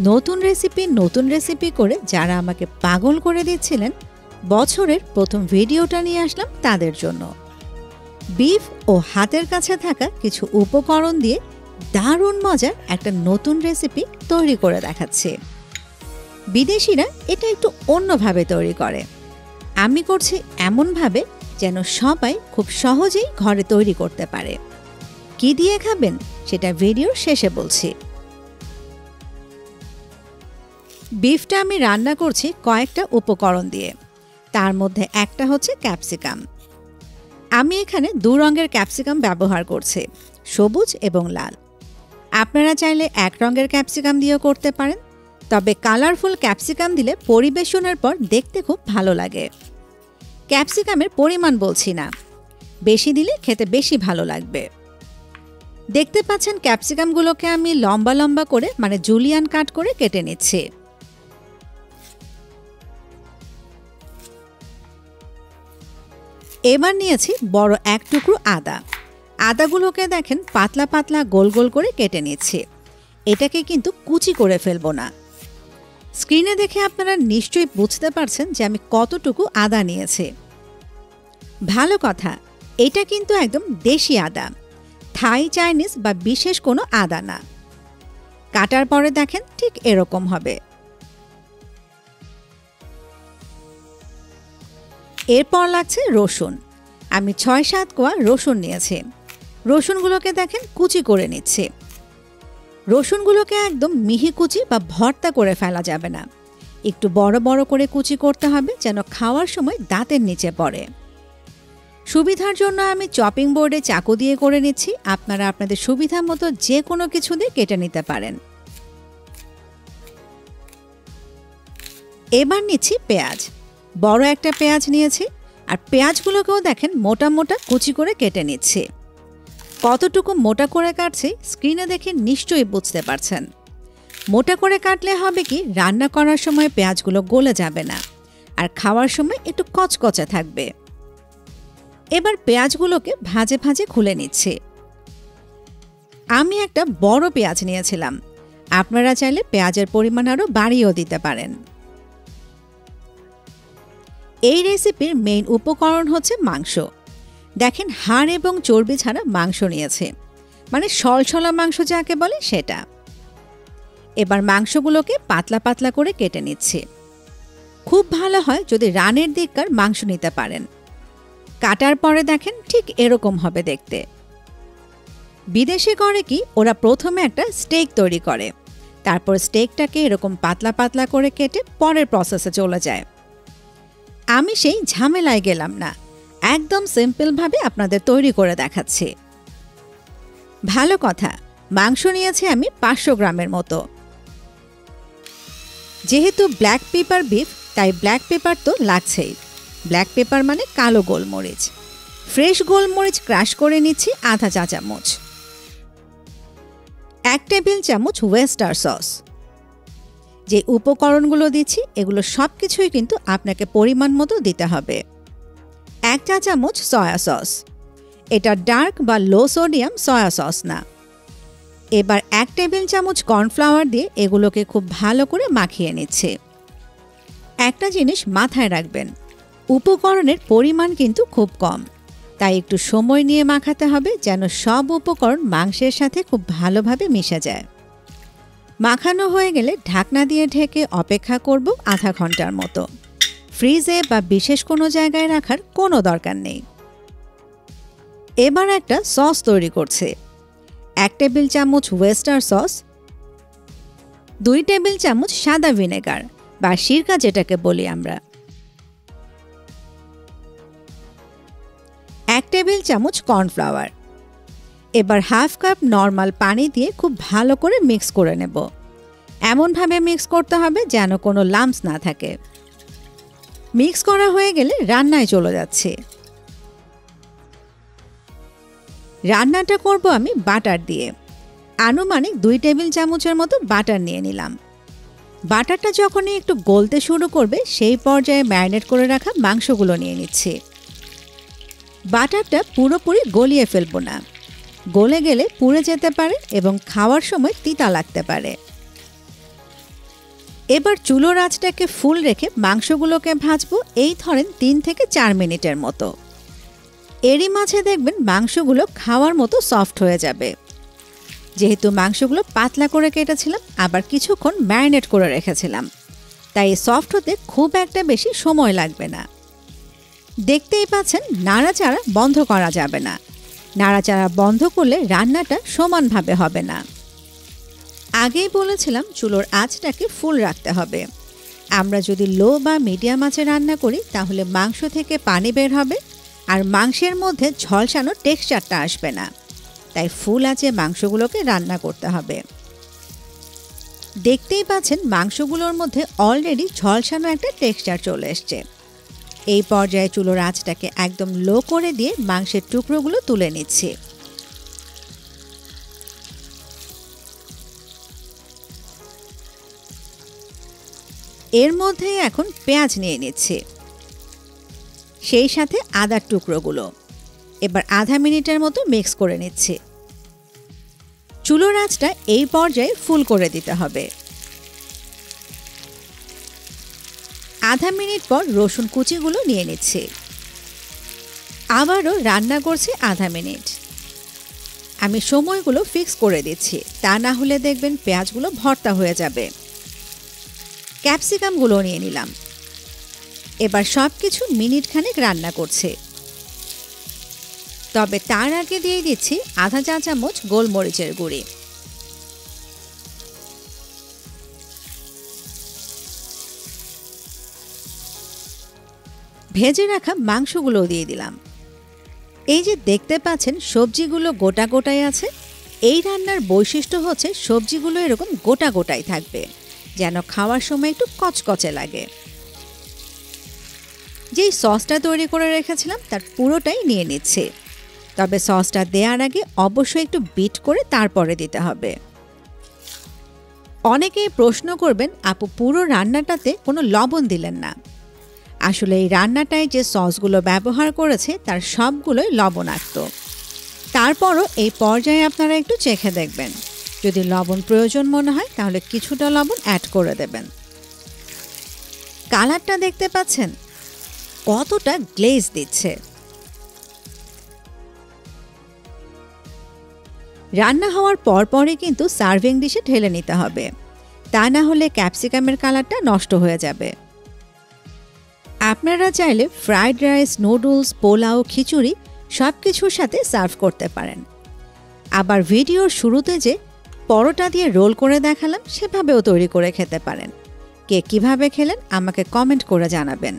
নতুন রেসিপি করে যারা আমাকে পাগল করে দিচ্ছিলেন, বছরের প্রথম ভিডিওটা নিয়ে আসলাম তাদের জন্য। বিফ ও হাতের কাছে থাকা কিছু উপকরণ দিয়ে দারুণ মজার একটা নতুন রেসিপি তৈরি করে দেখাচ্ছে। বিদেশিরা এটা একটু অন্যভাবে তৈরি করে, আমি করছি এমনভাবে যেন সবাই খুব সহজেই ঘরে তৈরি করতে পারে। কি দিয়ে খাবেন সেটা ভিডিওর শেষে বলছি। বিফটা আমি রান্না করছি কয়েকটা উপকরণ দিয়ে, তার মধ্যে একটা হচ্ছে ক্যাপসিকাম। আমি এখানে দু রঙের ক্যাপসিকাম ব্যবহার করছি, সবুজ এবং লাল। আপনারা চাইলে এক রঙের ক্যাপসিকাম দিয়েও করতে পারেন, তবে কালারফুল ক্যাপসিকাম দিলে পরিবেশনের পর দেখতে খুব ভালো লাগে। ক্যাপসিকামের পরিমাণ বলছি না, বেশি দিলে খেতে বেশি ভালো লাগবে। দেখতে পাচ্ছেন ক্যাপসিকামগুলোকে আমি লম্বা লম্বা করে মানে জুলিয়ান কাট করে কেটে নিচ্ছি। এবার নিয়েছি বড় এক টুকরো আদা। আদাগুলোকে দেখেন পাতলা পাতলা গোল গোল করে কেটে নিচ্ছি। এটাকে কিন্তু কুচি করে ফেলবো না। স্ক্রিনে দেখে আপনারা নিশ্চয়ই বুঝতে পারছেন যে আমি কতটুকু আদা নিয়েছি। ভালো কথা, এটা কিন্তু একদম দেশি আদা, থাই, চাইনিজ বা বিশেষ কোনো আদা না। কাটার পরে দেখেন ঠিক এরকম হবে। এরপর লাগছে রসুন। আমি ৬-৭ কোয়া রসুন নিয়েছি। রসুনগুলোকে দেখেন কুচি করে নিচ্ছি। রসুনগুলোকে একদম মিহি কুচি বা ভর্তা করে ফেলা যাবে না, একটু বড় বড় করে কুচি করতে হবে যেন খাওয়ার সময় দাঁতের নিচে পড়ে। সুবিধার জন্য আমি চপিং বোর্ডে চাকু দিয়ে করে নিচ্ছি, আপনারা আপনাদের সুবিধা মতো যে কোনো কিছু দিয়ে কেটে নিতে পারেন। এবার নিচ্ছি পেঁয়াজ। বড় একটা পেঁয়াজ নিয়েছি, আর পেঁয়াজগুলোকেও দেখেন মোটা মোটা কুচি করে কেটে নিচ্ছি। কতটুকু মোটা করে কাটছি স্ক্রিনে দেখে নিশ্চয়ই বুঝতে পারছেন। মোটা করে কাটলে হবে কি, রান্না করার সময় পেঁয়াজগুলো গলে যাবে না, আর খাওয়ার সময় একটু কচকচে থাকবে। এবার পেঁয়াজগুলোকে ভাজে ভাজে খুলে নিচ্ছি। আমি একটা বড় পেঁয়াজ নিয়েছিলাম, আপনারা চাইলে পেঁয়াজের পরিমাণ আরও বাড়িয়েও দিতে পারেন। এই রেসিপির মেইন উপকরণ হচ্ছে মাংস। দেখেন হাড় এবং চর্বি ছাড়া মাংস নিয়েছে, মানে সলসলা মাংস যাকে বলে সেটা। এবার মাংসগুলোকে পাতলা পাতলা করে কেটে নিচ্ছি। খুব ভালো হয় যদি রানের দিককার মাংস নিতে পারেন। কাটার পরে দেখেন ঠিক এরকম হবে দেখতে। বিদেশে করে কি, ওরা প্রথমে একটা স্টেক তৈরি করে, তারপর স্টেকটাকে এরকম পাতলা পাতলা করে কেটে পরের প্রসেসে চলে যায়। আমি সেই ঝামেলায় গেলাম না, একদম সিম্পলভাবে আপনাদের তৈরি করে দেখাচ্ছি। ভালো কথা, মাংস নিয়েছি আমি 500 গ্রামের মতো। যেহেতু ব্ল্যাক পেপার বিফ, তাই ব্ল্যাক পেপার তো লাগছেই। ব্ল্যাক পেপার মানে কালো গোলমরিচ। ফ্রেশ গোলমরিচ ক্রাশ করে নিচ্ছি আধা চা চামচ। 1 টেবিল চামচ ওয়েস্টার সস। যে উপকরণগুলো দিচ্ছি এগুলো সব কিছুই কিন্তু আপনাকে পরিমাণ মতো দিতে হবে। 1 চা চামচ সয়া সস, এটা ডার্ক বা লো সোডিয়াম সয়া সস না। এবার 1 টেবিল চামচ কর্নফ্লাওয়ার দিয়ে এগুলোকে খুব ভালো করে মাখিয়ে নিচ্ছে। একটা জিনিস মাথায় রাখবেন, উপকরণের পরিমাণ কিন্তু খুব কম, তাই একটু সময় নিয়ে মাখাতে হবে যেন সব উপকরণ মাংসের সাথে খুব ভালোভাবে মিশে যায়। মাখানো হয়ে গেলে ঢাকনা দিয়ে ঢেকে অপেক্ষা করব আধা ঘন্টার মতো। ফ্রিজে বা বিশেষ কোনো জায়গায় রাখার কোনো দরকার নেই। এবার একটা সস তৈরি করছে। 1 টেবিল চামচ ওয়েস্টার সস, 2 টেবিল চামচ সাদা ভিনেগার বা সিরকা যেটাকে বলি আমরা, 1 টেবিল চামচ কর্নফ্লাওয়ার। এবার হাফ কাপ নর্মাল পানি দিয়ে খুব ভালো করে মিক্স করে নেব। এমনভাবে মিক্স করতে হবে যেন কোনো লাম্পস না থাকে। মিক্স করা হয়ে গেলে রান্নায় চলে যাচ্ছে। রান্নাটা করব আমি বাটার দিয়ে। আনুমানিক 2 টেবিল চামচের মতো বাটার নিয়ে নিলাম। বাটারটা যখনই একটু গলতে শুরু করবে সেই পর্যায়ে ম্যারিনেট করে রাখা মাংসগুলো নিয়ে নিচ্ছি। বাটারটা পুরোপুরি গলিয়ে ফেলবো না, গলে গেলে পুড়ে যেতে পারে এবং খাওয়ার সময় তিতা লাগতে পারে। এবার চুলোর আঁচটাকে ফুল রেখে মাংসগুলোকে ভাজবো এই ধরেন 3 থেকে 4 মিনিটের মতো। এরই মাঝে দেখবেন মাংসগুলো খাওয়ার মতো সফট হয়ে যাবে। যেহেতু মাংসগুলো পাতলা করে কেটেছিলাম, আবার কিছুক্ষণ ম্যারিনেট করে রেখেছিলাম, তাই সফট হতে খুব একটা বেশি সময় লাগবে না। দেখতেই পাচ্ছেন নাড়াচাড়া বন্ধ করা যাবে না। নাড়াচাড়া বন্ধ করলে রান্নাটা সমানভাবে হবে না। আগেই বলেছিলাম চুলোর আঁচটাকে ফুল রাখতে হবে। আমরা যদি লো বা মিডিয়াম আঁচে রান্না করি তাহলে মাংস থেকে পানি বের হবে আর মাংসের মধ্যে ঝলসানো টেক্সচারটা আসবে না। তাই ফুল আঁচে মাংসগুলোকে রান্না করতে হবে। দেখতেই পাচ্ছেন মাংসগুলোর মধ্যে অলরেডি ঝলসানো একটা টেক্সচার চলে এসছে। এই পর্যায়ে চুলোর আঁচটাকে একদম লো করে দিয়ে মাংসের টুকরোগুলো তুলে নিচ্ছি। এর মধ্যে এখন পেঁয়াজ নিয়ে নিচ্ছি, সেই সাথে আদার টুকরোগুলো। এবার আধা মিনিটের মতো মিক্স করে নিচ্ছি। চুলোর আঁচটা এই পর্যায়ে ফুল করে দিতে হবে। আধা মিনিট পর রসুন কুচিগুলো নিয়ে নিচ্ছি। আবারও রান্না করছি আধা মিনিট। আমি সময়গুলো ফিক্স করে দিচ্ছি, তা না হলে দেখবেন পেঁয়াজগুলো ভর্তা হয়ে যাবে। ক্যাপসিকামগুলো নিয়ে নিলাম। এবার সব কিছু মিনিট খানেক রান্না করছে। তবে তার আগে দিয়ে দিচ্ছি আধা চা চামচ গোলমরিচের গুঁড়ি। ভেজে রাখা মাংসগুলো দিয়ে দিলাম। এই যে দেখতে পাচ্ছেন সবজিগুলো গোটা গোটাই আছে। এই রান্নার বৈশিষ্ট্য হচ্ছে সবজিগুলো এরকম গোটা গোটাই থাকবে, যেন খাওয়ার সময় একটু কচকচে লাগে। যেই সসটা তৈরি করে রেখেছিলাম তার পুরোটাই নিয়ে নিচ্ছে। তবে সসটা দেওয়ার আগে অবশ্যই একটু বিট করে তারপরে দিতে হবে। অনেকেই প্রশ্ন করবেন, আপু পুরো রান্নাটাতে কোনো লবণ দিলেন না। আসলে এই রান্নাটায় যে সসগুলো ব্যবহার করেছে তার সবগুলোই লবণাক্ত। তারপরও এই পর্যায়ে আপনারা একটু চেখে দেখবেন। যদি লবণ প্রয়োজন মনে হয় তাহলে কিছুটা লবণ অ্যাড করে দেবেন। কালারটা দেখতে পাচ্ছেন কতটা গ্লেজ দিচ্ছে। রান্না হওয়ার পরপরই কিন্তু সার্ভিং ডিশে ঢেলে নিতে হবে, তা না হলে ক্যাপসিকামের কালারটা নষ্ট হয়ে যাবে। আপনারা চাইলে ফ্রাইড রাইস, নুডলস, পোলাও, খিচুড়ি সব কিছুর সাথে সার্ভ করতে পারেন। আবার ভিডিওর শুরুতে যে পরোটা দিয়ে রোল করে দেখালাম সেভাবেও তৈরি করে খেতে পারেন। কে কিভাবে খেলেন আমাকে কমেন্ট করে জানাবেন।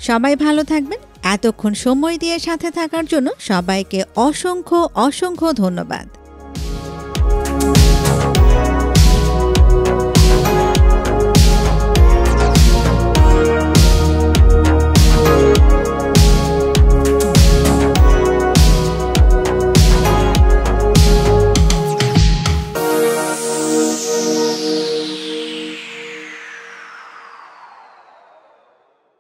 সবাই ভালো থাকবেন। এতক্ষণ সময় দিয়ে সাথে থাকার জন্য সবাইকে অসংখ্য অসংখ্য ধন্যবাদ।